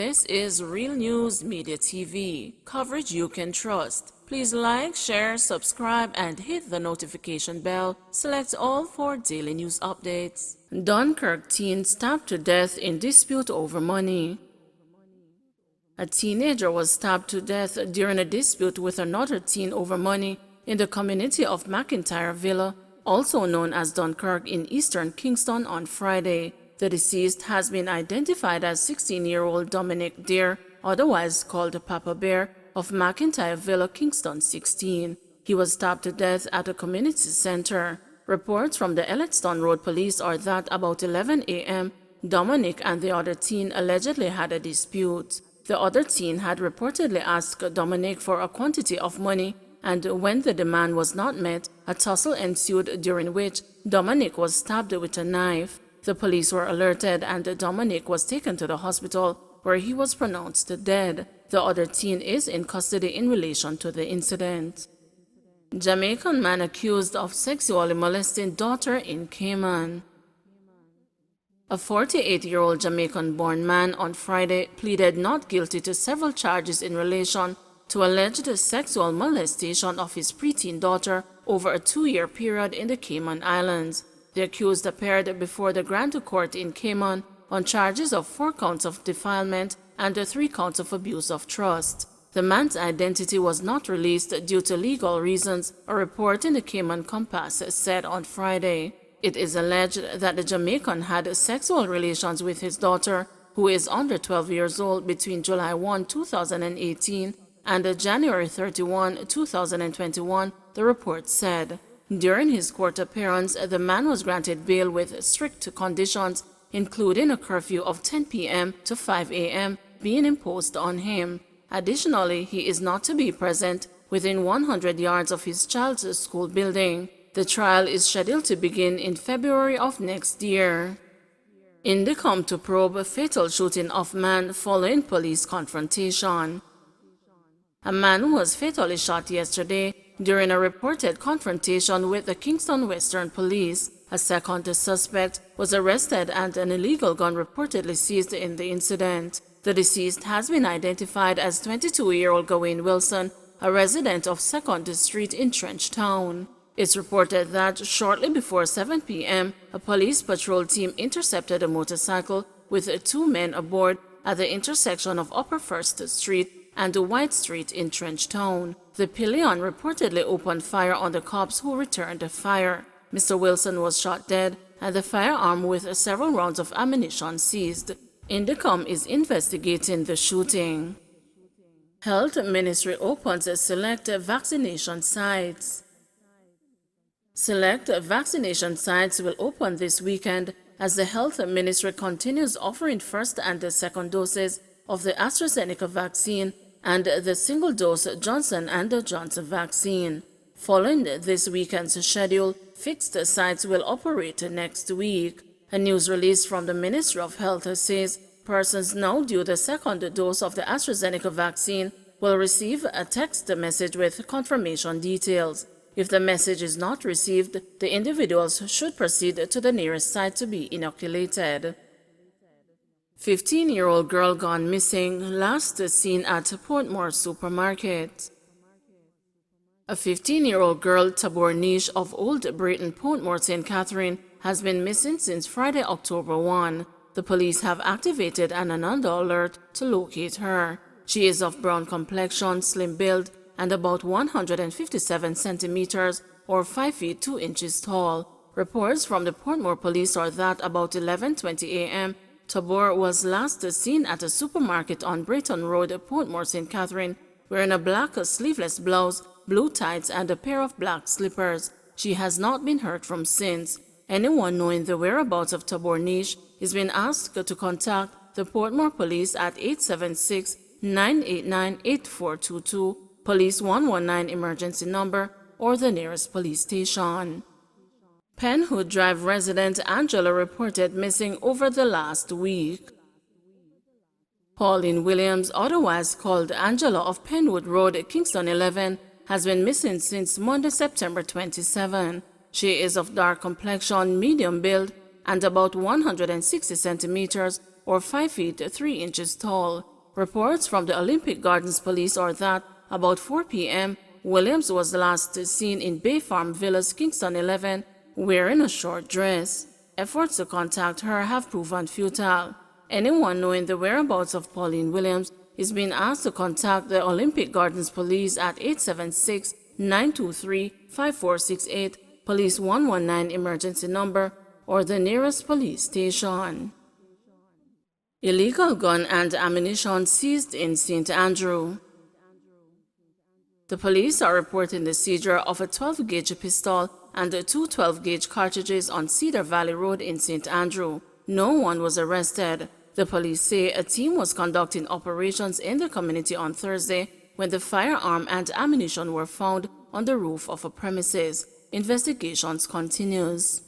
This is Real News Media TV, coverage you can trust. Please like, share, subscribe, and hit the notification bell. Select all for daily news updates. Dunkirk teen stabbed to death in dispute over money. A teenager was stabbed to death during a dispute with another teen over money in the community of McIntyre Villa, also known as Dunkirk in eastern Kingston, on Friday. The deceased has been identified as 16-year-old Dominic Deere, otherwise called Papa Bear, of McIntyre Villa, Kingston 16. He was stabbed to death at a community center. Reports from the Elletstone Road Police are that about 11 a.m., Dominic and the other teen allegedly had a dispute. The other teen had reportedly asked Dominic for a quantity of money, and when the demand was not met, a tussle ensued during which Dominic was stabbed with a knife. The police were alerted and Dominic was taken to the hospital, where he was pronounced dead. The other teen is in custody in relation to the incident. Jamaican man accused of sexually molesting daughter in Cayman. A 48-year-old Jamaican-born man on Friday pleaded not guilty to several charges in relation to alleged sexual molestation of his preteen daughter over a 2-year period in the Cayman Islands. The accused appeared before the Grand Court in Cayman on charges of 4 counts of defilement and 3 counts of abuse of trust. The man's identity was not released due to legal reasons, a report in the Cayman Compass said on Friday. It is alleged that the Jamaican had sexual relations with his daughter, who is under 12 years old, between July 1, 2018 and January 31, 2021, the report said. During his court appearance, the man was granted bail with strict conditions, including a curfew of 10 p.m. to 5 a.m. being imposed on him. Additionally, he is not to be present within 100 yards of his child's school building. The trial is scheduled to begin in February of next year. Indicom to probe fatal shooting of man following police confrontation. A man was fatally shot yesterday during a reported confrontation with the Kingston Western Police. A second suspect was arrested and an illegal gun reportedly seized in the incident. The deceased has been identified as 22-year-old Gawain Wilson, a resident of 2nd Street in Trenchtown. It's reported that shortly before 7 p.m., a police patrol team intercepted a motorcycle with 2 men aboard at the intersection of Upper 1st Street and White Street in Trenchtown. The pillion reportedly opened fire on the cops, who returned the fire. Mr. Wilson was shot dead and the firearm with several rounds of ammunition seized. Indicom is investigating the shooting. Health Ministry opens select vaccination sites. Select vaccination sites will open this weekend as the Health Ministry continues offering first and second doses of the AstraZeneca vaccine and the single-dose Johnson & Johnson vaccine. Following this weekend's schedule, fixed sites will operate next week. A news release from the Ministry of Health says persons now due the second dose of the AstraZeneca vaccine will receive a text message with confirmation details. If the message is not received, the individuals should proceed to the nearest site to be inoculated. 15-year-old girl gone missing, last seen at Portmore supermarket. A 15-year-old girl, Tabor Niche of Old Britain, Portmore, St. Catherine, has been missing since Friday, October 1. The police have activated an Ananda alert to locate her. She is of brown complexion, slim build, and about 157 centimeters or 5 feet 2 inches tall. Reports from the Portmore police are that about 11:20 a.m., Tabor was last seen at a supermarket on Brayton Road, Portmore, St. Catherine, wearing a black sleeveless blouse, blue tights, and a pair of black slippers. She has not been heard from since. Anyone knowing the whereabouts of Tabor Niche is being asked to contact the Portmore police at 876-989-8422, Police 119 emergency number, or the nearest police station. Penwood Drive resident Angela reported missing over the last week. Pauline Williams, otherwise called Angela of Penwood Road, Kingston 11, has been missing since Monday, September 27. She is of dark complexion, medium build, and about 160 centimeters or 5 feet 3 inches tall. Reports from the Olympic Gardens police are that about 4 p.m., Williams was last seen in Bay Farm Villas, Kingston 11, wearing a short dress. Efforts to contact her have proven futile. Anyone knowing the whereabouts of Pauline Williams is being asked to contact the Olympic Gardens police at 876-923-5468, Police 119 emergency number, or the nearest police station. Illegal gun and ammunition seized in St. Andrew. The police are reporting the seizure of a 12-gauge pistol and two 12-gauge cartridges on Cedar Valley Road in St. Andrew. No one was arrested. The police say a team was conducting operations in the community on Thursday when the firearm and ammunition were found on the roof of a premises. Investigations continues.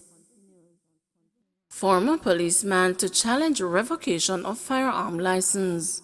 Former policeman to challenge revocation of firearm license.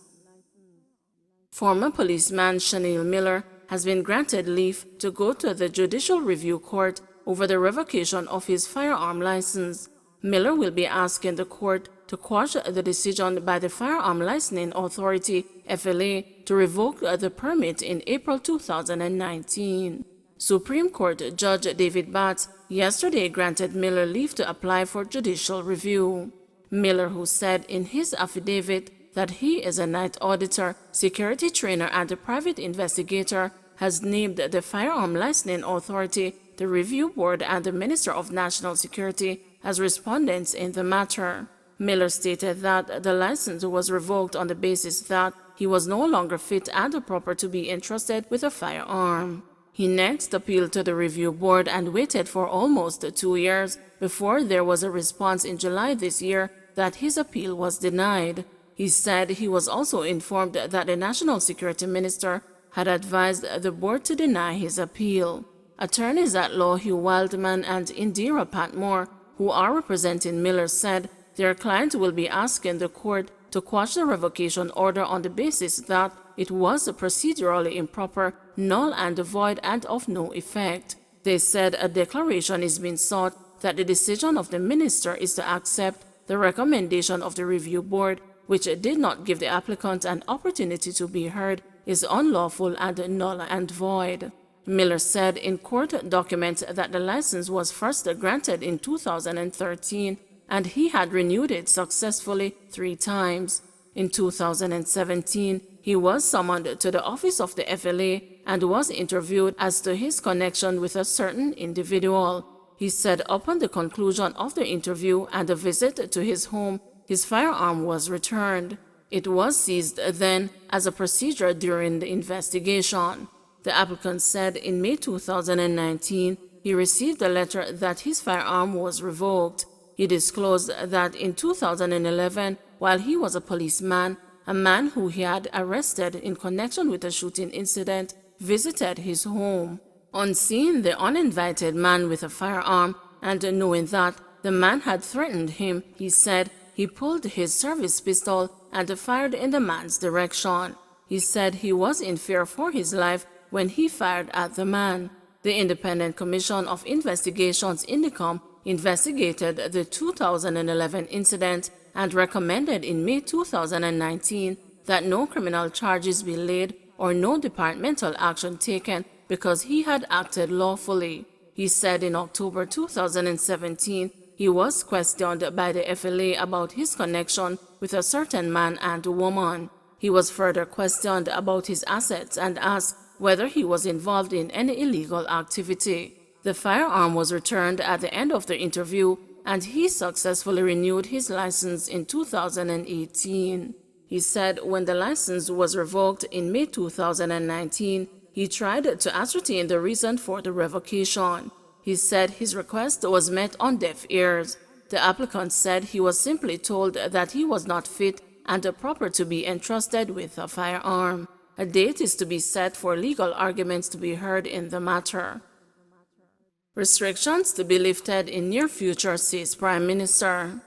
Former policeman Chanel Miller has been granted leave to go to the Judicial Review Court over the revocation of his firearm license. Miller will be asking the court to quash the decision by the Firearm Licensing Authority, FLA, to revoke the permit in April 2019. Supreme Court Judge David Batts yesterday granted Miller leave to apply for judicial review. Miller, who said in his affidavit that he is a night auditor, security trainer, and a private investigator, has named the Firearm Licensing Authority, the Review Board, and the Minister of National Security as respondents in the matter. Miller stated that the license was revoked on the basis that he was no longer fit and proper to be entrusted with a firearm. He next appealed to the Review Board and waited for almost 2 years before there was a response in July this year that his appeal was denied. He said he was also informed that the National Security Minister had advised the board to deny his appeal. Attorneys at law Hugh Wildman and Indira Patmore, who are representing Miller, said their client will be asking the court to quash the revocation order on the basis that it was procedurally improper, null and void, and of no effect. They said a declaration is being sought that the decision of the minister is to accept the recommendation of the review board, which did not give the applicant an opportunity to be heard, is unlawful and null and void. Miller said in court documents that the license was first granted in 2013 and he had renewed it successfully 3 times. In 2017, he was summoned to the office of the FLA and was interviewed as to his connection with a certain individual. He said upon the conclusion of the interview and a visit to his home, his firearm was returned. It was seized then as a procedure during the investigation. The applicant said in May 2019, he received a letter that his firearm was revoked. He disclosed that in 2011, while he was a policeman, a man who he had arrested in connection with a shooting incident visited his home. On seeing the uninvited man with a firearm and knowing that the man had threatened him, he said he pulled his service pistol and fired in the man's direction. He said he was in fear for his life when he fired at the man. The Independent Commission of Investigations (INDICOM) investigated the 2011 incident and recommended in May 2019 that no criminal charges be laid or no departmental action taken because he had acted lawfully. He said in October 2017 he was questioned by the FLA about his connection with a certain man and woman. He was further questioned about his assets and asked whether he was involved in any illegal activity. The firearm was returned at the end of the interview and he successfully renewed his license in 2018. He said when the license was revoked in May 2019, he tried to ascertain the reason for the revocation. He said his request was met on deaf ears. The applicant said he was simply told that he was not fit and proper to be entrusted with a firearm. A date is to be set for legal arguments to be heard in the matter. Restrictions to be lifted in near future, says Prime Minister.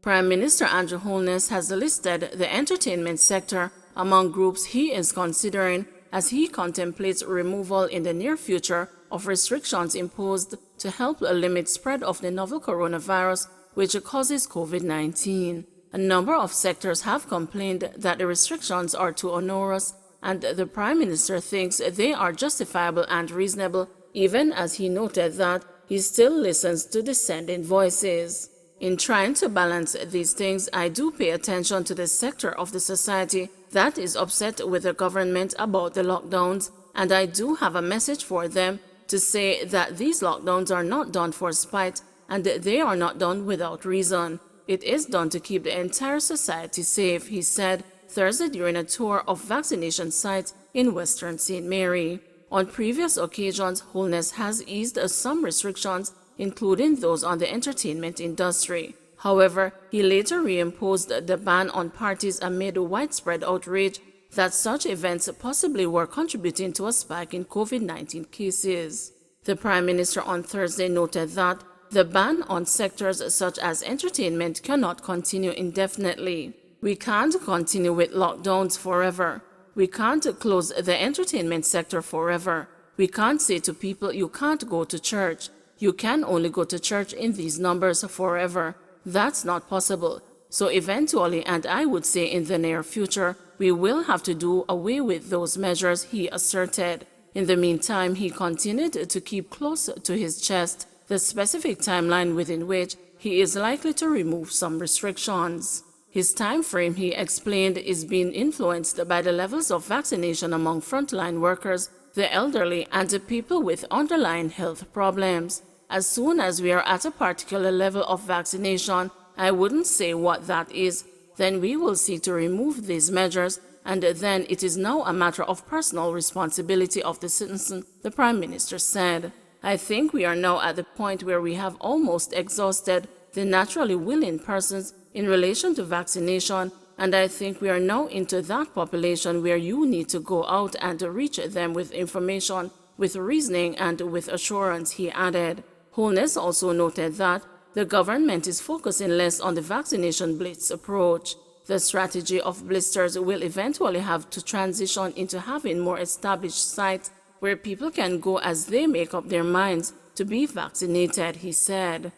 Prime Minister Andrew Holness has listed the entertainment sector among groups he is considering as he contemplates removal in the near future of restrictions imposed to help limit spread of the novel coronavirus which causes COVID-19. A number of sectors have complained that the restrictions are too onerous, and the Prime Minister thinks they are justifiable and reasonable, even as he noted that he still listens to dissenting voices. In trying to balance these things, I do pay attention to the sector of the society that is upset with the government about the lockdowns, and I do have a message for them to say that these lockdowns are not done for spite, and they are not done without reason. It is done to keep the entire society safe, he said Thursday during a tour of vaccination sites in Western St. Mary. On previous occasions, Holness has eased some restrictions, including those on the entertainment industry. However, he later reimposed the ban on parties amid widespread outrage that such events possibly were contributing to a spike in COVID-19 cases. The Prime Minister on Thursday noted that the ban on sectors such as entertainment cannot continue indefinitely. We can't continue with lockdowns forever. We can't close the entertainment sector forever. We can't say to people, you can't go to church. You can only go to church in these numbers forever. That's not possible. So eventually, and I would say in the near future, we will have to do away with those measures, he asserted. In the meantime, he continued to keep close to his chest the specific timeline within which he is likely to remove some restrictions. His time frame, he explained, is being influenced by the levels of vaccination among frontline workers, the elderly, and the people with underlying health problems. As soon as we are at a particular level of vaccination, I wouldn't say what that is, then we will seek to remove these measures, and then it is now a matter of personal responsibility of the citizen, the Prime Minister said. I think we are now at the point where we have almost exhausted the naturally willing persons in relation to vaccination, and I think we are now into that population where you need to go out and reach them with information, with reasoning, and with assurance, he added. Holness also noted that the government is focusing less on the vaccination blitz approach. The strategy of blisters will eventually have to transition into having more established sites where people can go as they make up their minds to be vaccinated, he said.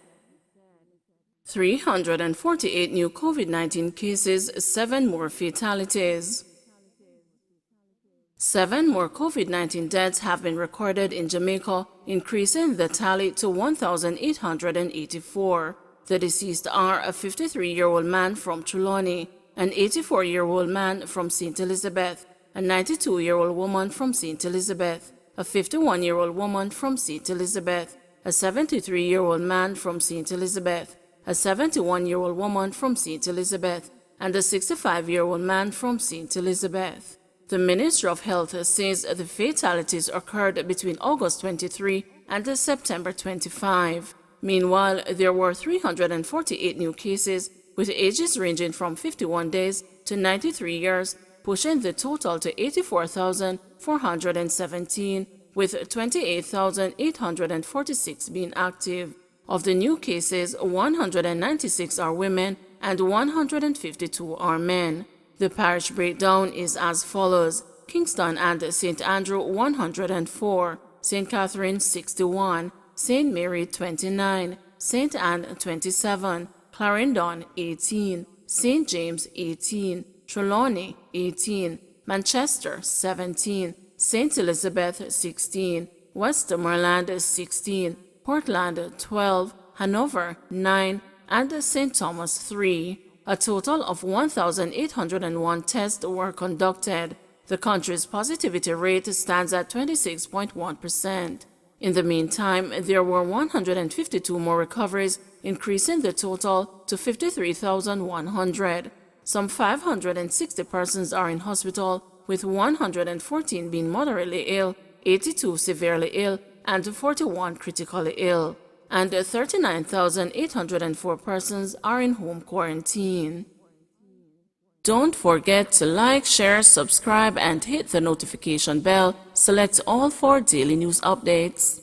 348 new COVID-19 cases, 7 more fatalities. 7 more COVID-19 deaths have been recorded in Jamaica, increasing the tally to 1,884. The deceased are a 53-year-old man from Trelawney, an 84-year-old man from St. Elizabeth, a 92-year-old woman from St. Elizabeth, a 51-year-old woman from St. Elizabeth, a 73-year-old man from St. Elizabeth, a 71-year-old woman from St. Elizabeth, and a 65-year-old man from St. Elizabeth. The Ministry of Health says the fatalities occurred between August 23 and September 25. Meanwhile, there were 348 new cases, with ages ranging from 51 days to 93 years, pushing the total to 84,417, with 28,846 being active. Of the new cases, 196 are women and 152 are men. The parish breakdown is as follows: Kingston and St. Andrew 104, St. Catherine 61, St. Mary 29, St. Anne 27, Clarendon 18, St. James 18, Trelawney 18, Manchester 17, St. Elizabeth 16, Westmoreland 16, Portland 12, Hanover 9, and St. Thomas 3. A total of 1,801 tests were conducted. The country's positivity rate stands at 26.1%. In the meantime, there were 152 more recoveries, increasing the total to 53,100. Some 560 persons are in hospital, with 114 being moderately ill, 82 severely ill, and 41 critically ill. And 39,804 persons are in home quarantine. Don't forget to like, share, subscribe, and hit the notification bell. Select all for daily news updates.